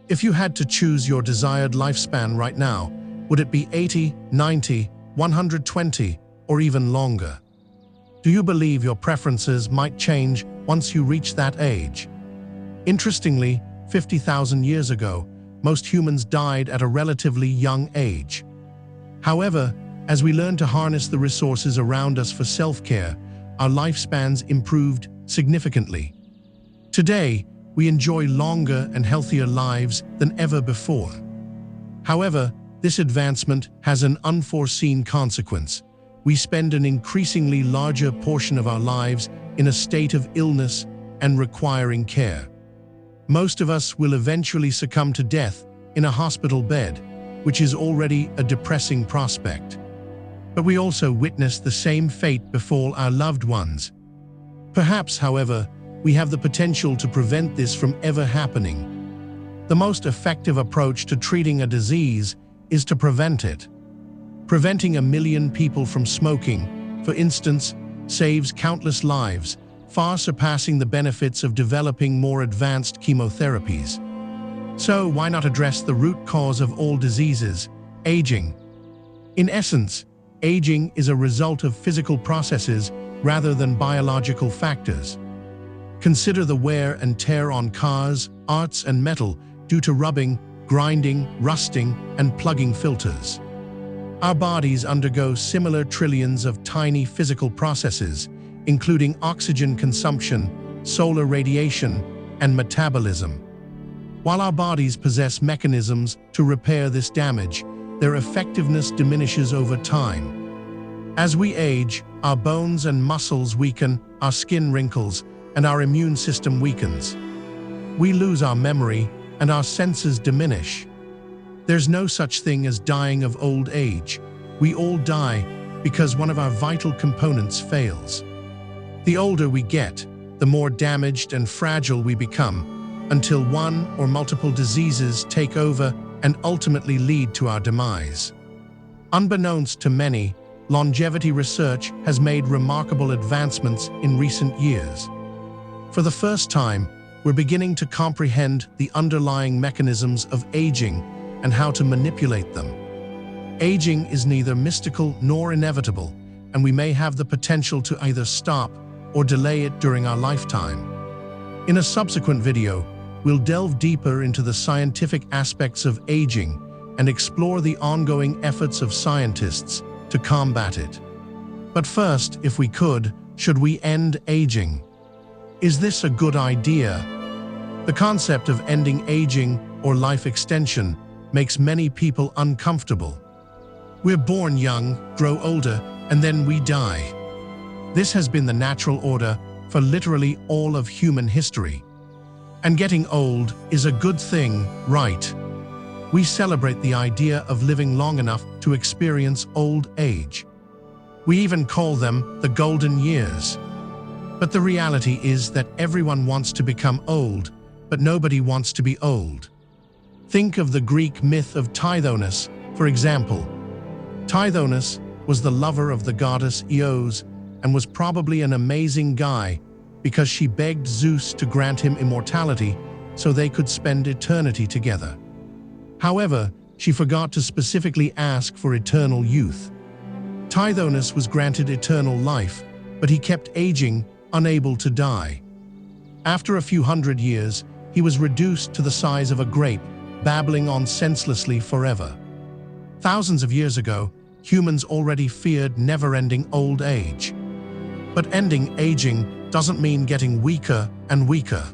If you had to choose your desired lifespan right now, would it be 80, 90, 120, or even longer? Do you believe your preferences might change once you reach that age? Interestingly, 50,000 years ago, most humans died at a relatively young age. However, as we learned to harness the resources around us for self-care, our lifespans improved significantly. Today, we enjoy longer and healthier lives than ever before. However, this advancement has an unforeseen consequence. We spend an increasingly larger portion of our lives in a state of illness and requiring care. Most of us will eventually succumb to death in a hospital bed, which is already a depressing prospect. But we also witness the same fate befall our loved ones. Perhaps, however, we have the potential to prevent this from ever happening. The most effective approach to treating a disease is to prevent it. Preventing 1 million people from smoking, for instance, saves countless lives, far surpassing the benefits of developing more advanced chemotherapies. So why not address the root cause of all diseases, aging? In essence, aging is a result of physical processes rather than biological factors. Consider the wear and tear on cars, arts, and metal due to rubbing, grinding, rusting, and plugging filters. Our bodies undergo similar trillions of tiny physical processes, including oxygen consumption, solar radiation, and metabolism. While our bodies possess mechanisms to repair this damage, their effectiveness diminishes over time. As we age, our bones and muscles weaken, our skin wrinkles, and our immune system weakens. We lose our memory, and our senses diminish. There's no such thing as dying of old age. We all die because one of our vital components fails. The older we get, the more damaged and fragile we become, until one or multiple diseases take over and ultimately lead to our demise. Unbeknownst to many, longevity research has made remarkable advancements in recent years. For the first time, we're beginning to comprehend the underlying mechanisms of aging and how to manipulate them. Aging is neither mystical nor inevitable, and we may have the potential to either stop or delay it during our lifetime. In a subsequent video, we'll delve deeper into the scientific aspects of aging and explore the ongoing efforts of scientists to combat it. But first, if we could, should we end aging? Is this a good idea? The concept of ending aging or life extension makes many people uncomfortable. We're born young, grow older, and then we die. This has been the natural order for literally all of human history. And getting old is a good thing, right? We celebrate the idea of living long enough to experience old age. We even call them the golden years. But the reality is that everyone wants to become old, but nobody wants to be old. Think of the Greek myth of Tithonus, for example. Tithonus was the lover of the goddess Eos and was probably an amazing guy because she begged Zeus to grant him immortality so they could spend eternity together. However, she forgot to specifically ask for eternal youth. Tithonus was granted eternal life, but he kept aging, unable to die. After a few hundred years, he was reduced to the size of a grape, babbling on senselessly forever. Thousands of years ago, humans already feared never-ending old age. But ending aging doesn't mean getting weaker and weaker.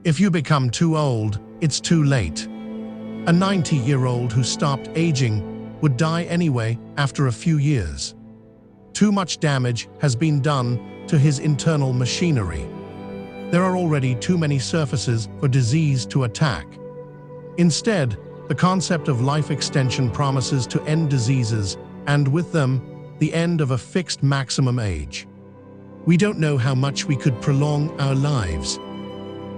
If you become too old, it's too late. A 90-year-old who stopped aging would die anyway after a few years. Too much damage has been done to his internal machinery. There are already too many surfaces for disease to attack. Instead, the concept of life extension promises to end diseases and, with them, the end of a fixed maximum age. We don't know how much we could prolong our lives.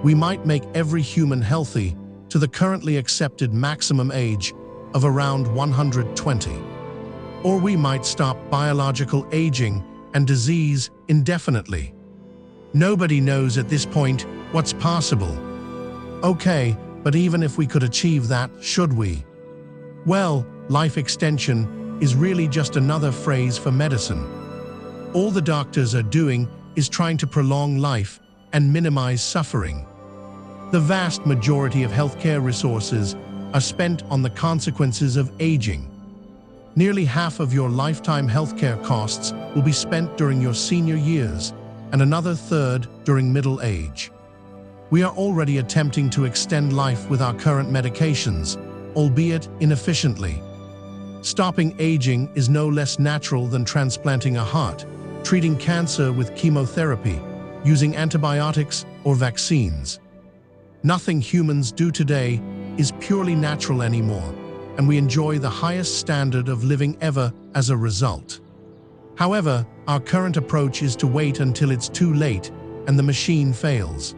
We might make every human healthy to the currently accepted maximum age of around 120. Or we might stop biological aging and disease indefinitely. Nobody knows at this point what's possible. Okay, But even if we could achieve that, should we? Well, life extension is really just another phrase for medicine. All the doctors are doing is trying to prolong life and minimize suffering. The vast majority of healthcare resources are spent on the consequences of aging. Nearly half of your lifetime healthcare costs will be spent during your senior years, and another third during middle age. We are already attempting to extend life with our current medications, albeit inefficiently. Stopping aging is no less natural than transplanting a heart, treating cancer with chemotherapy, using antibiotics or vaccines. Nothing humans do today is purely natural anymore, and we enjoy the highest standard of living ever as a result. However, our current approach is to wait until it's too late and the machine fails.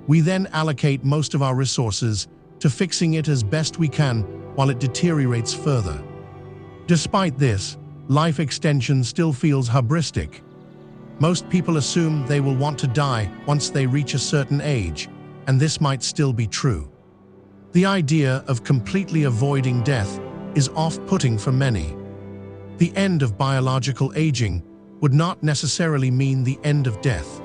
We then allocate most of our resources to fixing it as best we can while it deteriorates further. Despite this, life extension still feels hubristic. Most people assume they will want to die once they reach a certain age, and this might still be true. The idea of completely avoiding death is off-putting for many. The end of biological aging would not necessarily mean the end of death.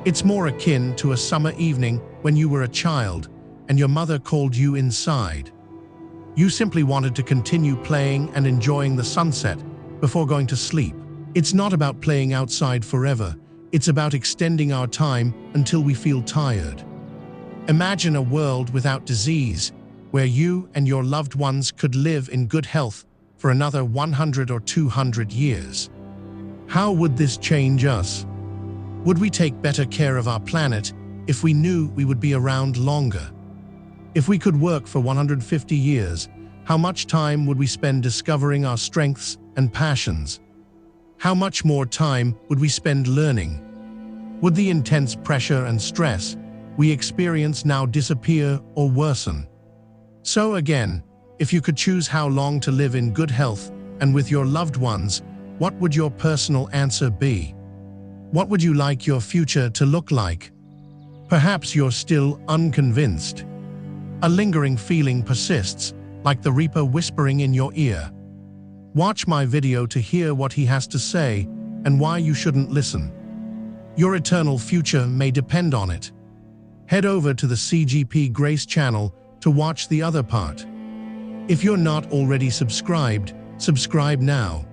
It's more akin to a summer evening when you were a child and your mother called you inside. You simply wanted to continue playing and enjoying the sunset before going to sleep. It's not about playing outside forever. It's about extending our time until we feel tired. Imagine a world without disease, where you and your loved ones could live in good health for another 100 or 200 years. How would this change us? Would we take better care of our planet if we knew we would be around longer? If we could work for 150 years, how much time would we spend discovering our strengths and passions? How much more time would we spend learning? Would the intense pressure and stress we experience now disappear or worsen? So again, if you could choose how long to live in good health and with your loved ones, what would your personal answer be? What would you like your future to look like? Perhaps you're still unconvinced. A lingering feeling persists, like the Reaper whispering in your ear. Watch my video to hear what he has to say and why you shouldn't listen. Your eternal future may depend on it. Head over to the CGP Grace channel to watch the other part. If you're not already subscribed, subscribe now.